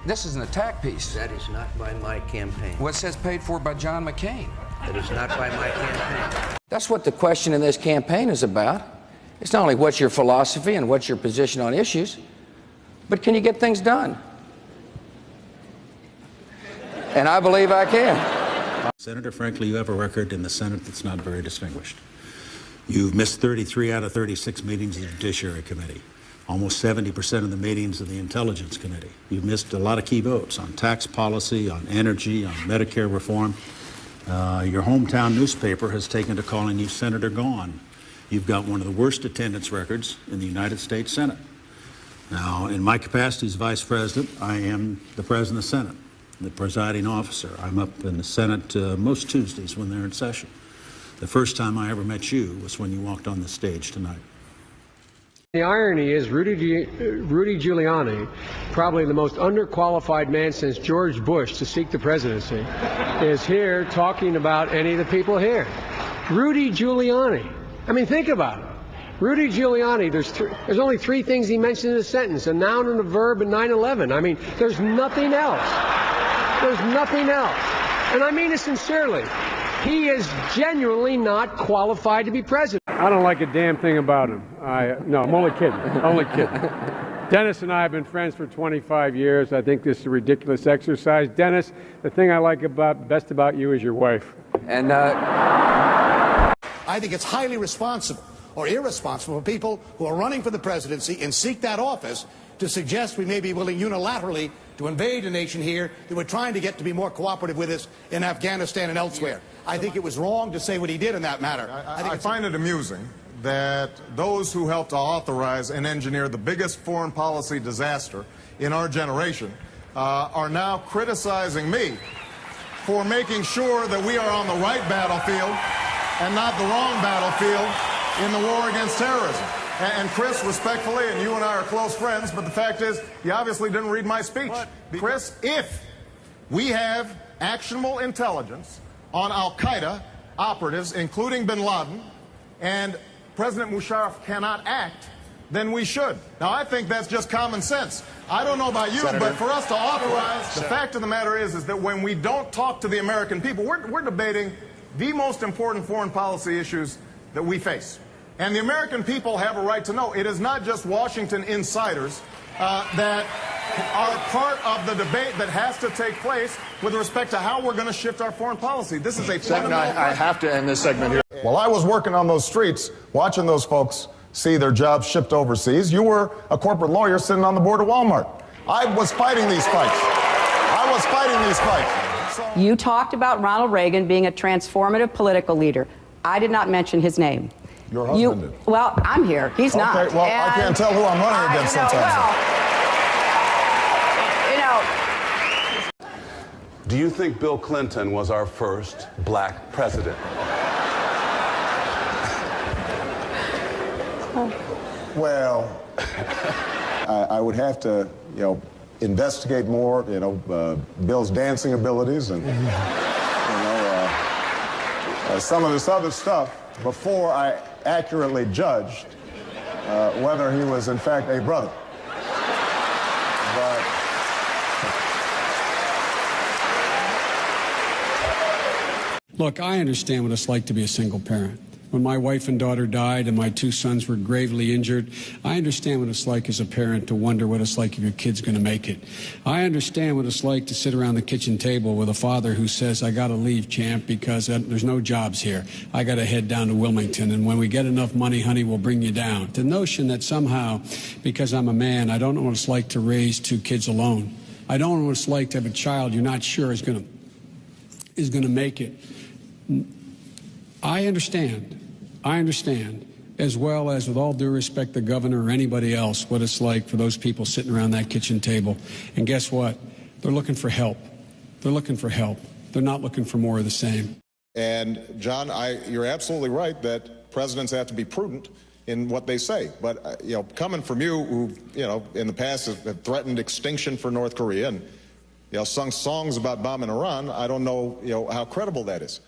This is an attack piece. That is not by my campaign. What says paid for by John McCain? That is not by my campaign. That's what the question in this campaign is about. It's not only what's your philosophy and what's your position on issues, but can you get things done? And I believe I can. Senator, frankly, you have a record in the Senate that's not very distinguished. You've missed 33 out of 36 meetings of the Judiciary Committee, almost 70% of the meetings of the Intelligence Committee. You've missed a lot of key votes on tax policy, on energy, on Medicare reform. Your hometown newspaper has taken to calling you Senator Gone. You've got one of the worst attendance records in the United States Senate. Now, in my capacity as Vice President, I am the President of the Senate, the presiding officer. I'm up in the Senate most Tuesdays when they're in session. The first time I ever met you was when you walked on the stage tonight. The irony is Rudy Giuliani, probably the most underqualified man since George Bush to seek the presidency, is here talking about any of the people here. Rudy Giuliani. I mean, think about it. Rudy Giuliani, there's only three things he mentioned in a sentence, a noun and a verb and 9/11. I mean, there's nothing else. There's nothing else. And I mean it sincerely. He is genuinely not qualified to be president. I don't like a damn thing about him. No, I'm only kidding. Only kidding. Dennis and I have been friends for 25 years. I think this is a ridiculous exercise. Dennis, the thing I like best about you is your wife. And I think it's highly responsible or irresponsible for people who are running for the presidency and seek that office to suggest we may be willing unilaterally to invade a nation here that we're trying to get to be more cooperative with us in Afghanistan and elsewhere. I think it was wrong to say what he did in that matter. I find it amusing that those who helped to authorize and engineer the biggest foreign policy disaster in our generation are now criticizing me for making sure that we are on the right battlefield and not the wrong battlefield in the war against terrorism. And Chris, respectfully, and you and I are close friends, but the fact is, you obviously didn't read my speech. Chris, if we have actionable intelligence on al-Qaeda operatives, including bin Laden, and President Musharraf cannot act, then we should. Now, I think that's just common sense. I don't know about you, Senator, but for us to authorize, the fact of the matter is that when we don't talk to the American people, we're debating the most important foreign policy issues that we face. And the American people have a right to know. It is not just Washington insiders that are part of the debate that has to take place with respect to how we're going to shift our foreign policy. This is a fundamental I have to end this segment here. While I was working on those streets, watching those folks see their jobs shipped overseas, you were a corporate lawyer sitting on the board of Walmart. I was fighting these fights. I was fighting these fights. You talked about Ronald Reagan being a transformative political leader. I did not mention his name. Your husband did. Well, I'm here. He's not. Okay, well, I can't tell who I'm running against sometimes. Do you think Bill Clinton was our first black president? Well, I would have to, investigate more, Bill's dancing abilities and, some of this other stuff before I accurately judged whether he was, in fact, a brother. But Look, I understand what it's like to be a single parent. When my wife and daughter died and my two sons were gravely injured, I understand what it's like as a parent to wonder what it's like if your kid's going to make it. I understand what it's like to sit around the kitchen table with a father who says, I got to leave, champ, because there's no jobs here. I got to head down to Wilmington, and when we get enough money, honey, we'll bring you down. The notion that somehow, because I'm a man, I don't know what it's like to raise two kids alone. I don't know what it's like to have a child you're not sure is going to make it. I understand, as well as, with all due respect, the governor or anybody else, what it's like for those people sitting around that kitchen table. And guess what? They're looking for help. They're looking for help. They're not looking for more of the same. And, John, you're absolutely right that presidents have to be prudent in what they say. But, coming from you, who, in the past have threatened extinction for North Korea and, sung songs about bombing Iran, I don't know, how credible that is.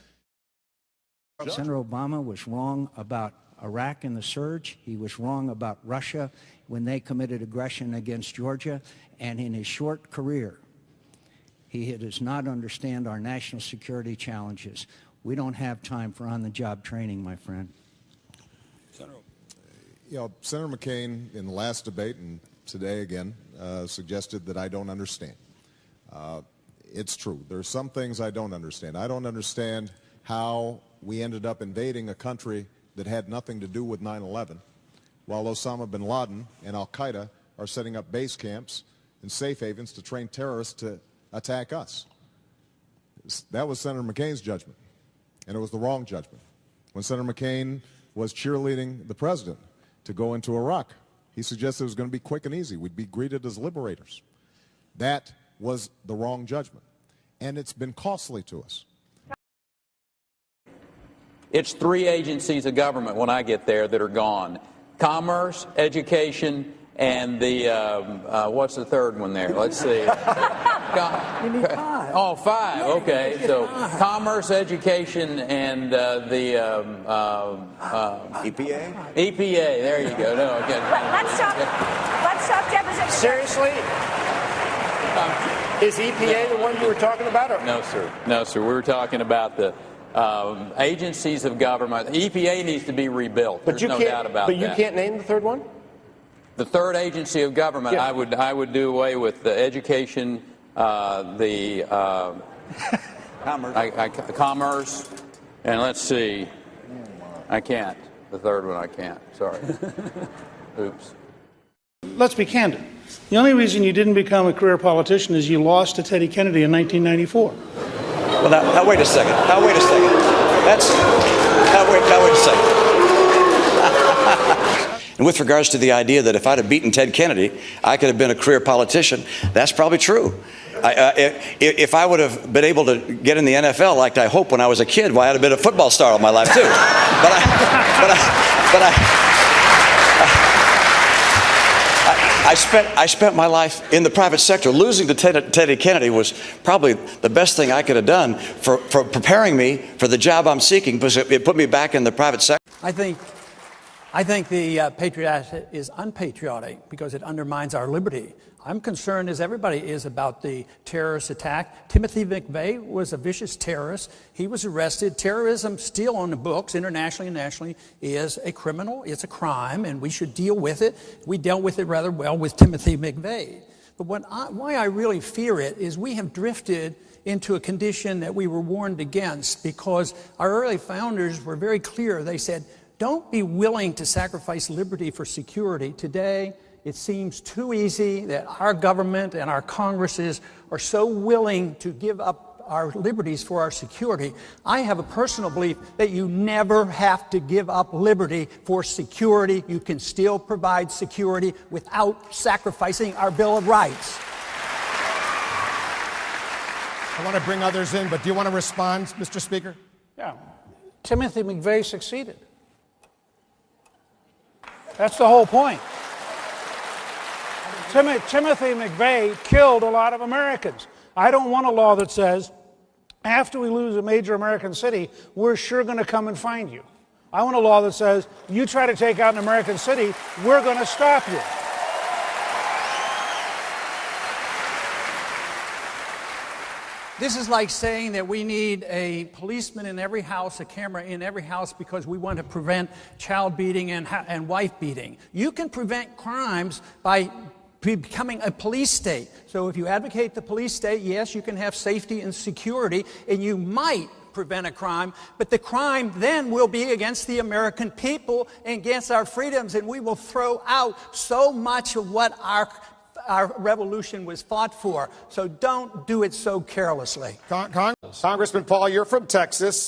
Senator Obama was wrong about Iraq and the surge. He was wrong about Russia when they committed aggression against Georgia. And in his short career, He does not understand our national security challenges. We don't have time for on-the-job training, my friend. You know, Senator McCain in the last debate and today again suggested that I don't understand. It's true. There are some things I don't understand. I don't understand how we ended up invading a country that had nothing to do with 9/11, while Osama bin Laden and al-Qaeda are setting up base camps and safe havens to train terrorists to attack us. That was Senator McCain's judgment, and it was the wrong judgment. When Senator McCain was cheerleading the president to go into Iraq, he suggested it was going to be quick and easy. We'd be greeted as liberators. That was the wrong judgment, and it's been costly to us. It's 3 agencies of government when I get there that are gone: commerce, education, and the what's the third one there? Let's see. You need 5. Oh, 5. Okay, so commerce, education, and the EPA. EPA. There you go. No, again. Let's talk deposition. Seriously? Is EPA the one you were talking about? Or? No, sir. No, sir. We were talking about the agencies of government. EPA needs to be rebuilt. There's no doubt about that. But you can't name the third one? The third agency of government, Yeah. I would do away with the education, the commerce, and let's see. I can't. The third one I can't. Sorry. Oops. Let's be candid. The only reason you didn't become a career politician is you lost to Teddy Kennedy in 1994. Well, now wait a second. Wait a second. Wait a second. And with regards to the idea that if I'd have beaten Ted Kennedy, I could have been a career politician, that's probably true. If I would have been able to get in the NFL like I hoped when I was a kid, well, I'd have been a football star all my life too. I spent my life in the private sector. Losing to Teddy Kennedy was probably the best thing I could have done for preparing me for the job I'm seeking, because it put me back in the private sector. I think the Patriot Act is unpatriotic because it undermines our liberty. I'm concerned, as everybody is, about the terrorist attack. Timothy McVeigh was a vicious terrorist. He was arrested. Terrorism, still on the books, internationally and nationally, is a criminal. It's a crime, and we should deal with it. We dealt with it rather well with Timothy McVeigh. But why I really fear it is we have drifted into a condition that we were warned against, because our early founders were very clear. They said, don't be willing to sacrifice liberty for security. Today, it seems too easy that our government and our Congresses are so willing to give up our liberties for our security. I have a personal belief that you never have to give up liberty for security. You can still provide security without sacrificing our Bill of Rights. I want to bring others in, but do you want to respond, Mr. Speaker? Yeah. Timothy McVeigh succeeded. That's the whole point. Timothy McVeigh killed a lot of Americans. I don't want a law that says, after we lose a major American city, we're sure going to come and find you. I want a law that says, you try to take out an American city, we're going to stop you. This is like saying that we need a policeman in every house, a camera in every house, because we want to prevent child beating and wife beating. You can prevent crimes by becoming a police state. So if you advocate the police state, yes, you can have safety and security, and you might prevent a crime, but the crime then will be against the American people and against our freedoms, and we will throw out so much of what our revolution was fought for. So don't do it so carelessly. Congressman Paul, you're from Texas.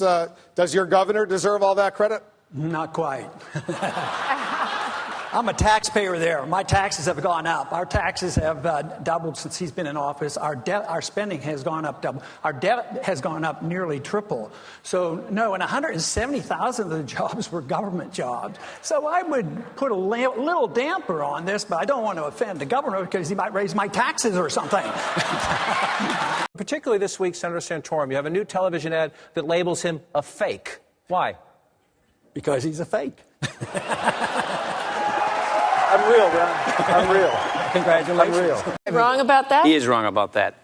Does your governor deserve all that credit? Not quite. I'm a taxpayer there. My taxes have gone up. Our taxes have doubled since he's been in office. Our spending has gone up double. Our debt has gone up nearly triple. So, no, and 170,000 of the jobs were government jobs. So I would put a little damper on this, but I don't want to offend the governor because he might raise my taxes or something. Particularly this week, Senator Santorum, you have a new television ad that labels him a fake. Why? Because he's a fake. I'm real, man. I'm real. Congratulations. I'm real. Wrong about that? He is wrong about that.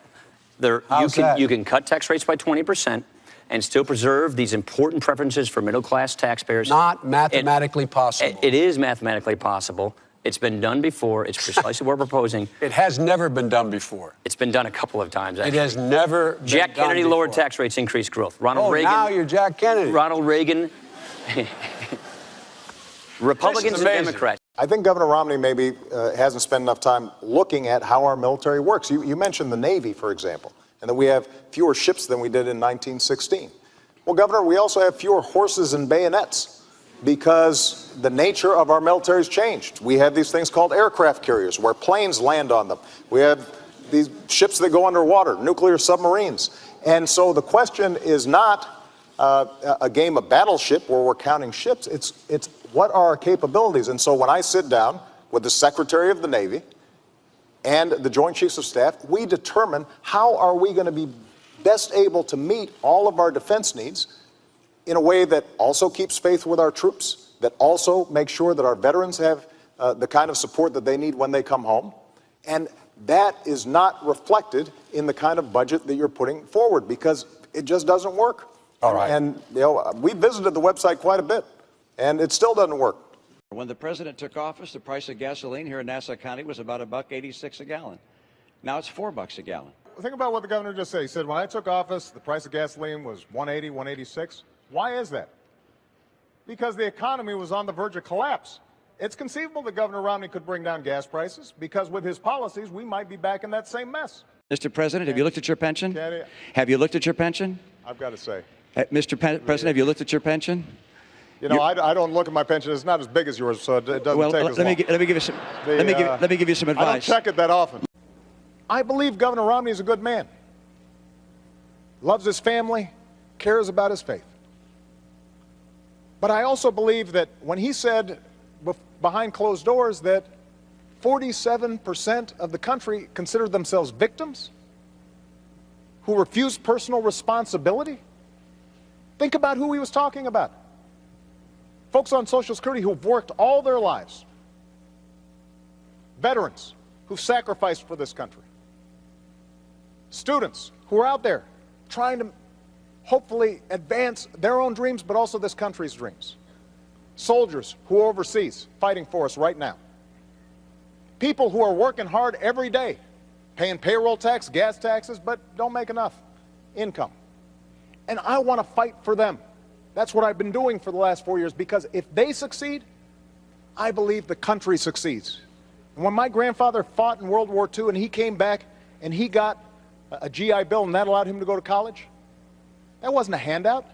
You can cut tax rates by 20% and still preserve these important preferences for middle-class taxpayers. Not mathematically possible. It is mathematically possible. It's been done before. It's precisely what we're proposing. It has never been done before. It's been done a couple of times, actually. It has never been Jack done Kennedy before. lowered tax rates, increased growth. Ronald Reagan. Now you're Jack Kennedy. Ronald Reagan. Republicans and Democrats. I think Governor Romney maybe hasn't spent enough time looking at how our military works. You mentioned the Navy, for example, and that we have fewer ships than we did in 1916. Well, Governor, we also have fewer horses and bayonets because the nature of our military has changed. We have these things called aircraft carriers where planes land on them. We have these ships that go underwater, nuclear submarines. And so the question is not a game of battleship where we're counting ships. It's what are our capabilities? And so when I sit down with the Secretary of the Navy and the Joint Chiefs of Staff, we determine how are we going to be best able to meet all of our defense needs in a way that also keeps faith with our troops, that also makes sure that our veterans have the kind of support that they need when they come home. And that is not reflected in the kind of budget that you're putting forward because it just doesn't work. All right. And we visited the website quite a bit, and it still doesn't work. When the president took office, the price of gasoline here in Nassau County was about $1.86 a gallon. Now it's $4 a gallon. Think about what the governor just said. He said, when I took office, the price of gasoline was $1.80, $1.86. Why is that? Because the economy was on the verge of collapse. It's conceivable that Governor Romney could bring down gas prices because with his policies, we might be back in that same mess. Mr. President, have you looked at your pension? Have you looked at your pension? I've got to say. Mr. President, have you looked at your pension? You know, I don't look at my pension. It's not as big as yours, so it doesn't take as long. Let me give you some. Let me give you some advice. I don't check it that often. I believe Governor Romney is a good man. Loves his family, cares about his faith. But I also believe that when he said behind closed doors that 47% of the country consider themselves victims who refuse personal responsibility, think about who he was talking about. Folks on Social Security who've worked all their lives. Veterans who've sacrificed for this country. Students who are out there trying to hopefully advance their own dreams, but also this country's dreams. Soldiers who are overseas fighting for us right now. People who are working hard every day, paying payroll tax, gas taxes, but don't make enough income. And I want to fight for them. That's what I've been doing for the last 4 years, because if they succeed, I believe the country succeeds. And when my grandfather fought in World War II and he came back and he got a GI Bill and that allowed him to go to college, that wasn't a handout.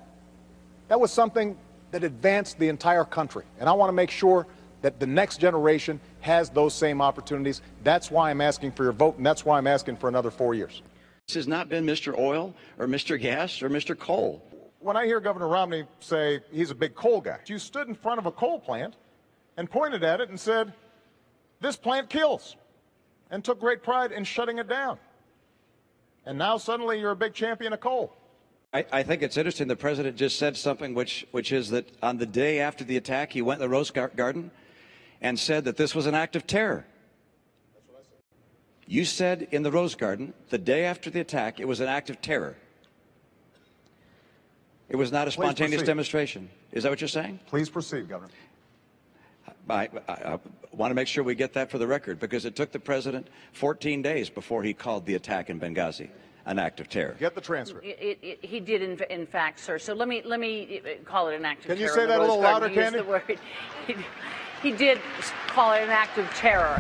That was something that advanced the entire country. And I want to make sure that the next generation has those same opportunities. That's why I'm asking for your vote, and that's why I'm asking for another 4 years. This has not been Mr. Oil or Mr. Gas or Mr. Coal. When I hear Governor Romney say he's a big coal guy, you stood in front of a coal plant and pointed at it and said, this plant kills, and took great pride in shutting it down. And now suddenly you're a big champion of coal. I think it's interesting the president just said something which is that on the day after the attack, he went to the Rose Garden and said that this was an act of terror. That's what I said. You said in the Rose Garden, the day after the attack, it was an act of terror. It was not a spontaneous demonstration. Is that what you're saying? Please proceed, Governor. I want to make sure we get that for the record, because it took the president 14 days before he called the attack in Benghazi an act of terror. Get the transcript. He did, in fact, sir. So let me call it an act of terror. Can you say that a little louder, Candy? He did call it an act of terror.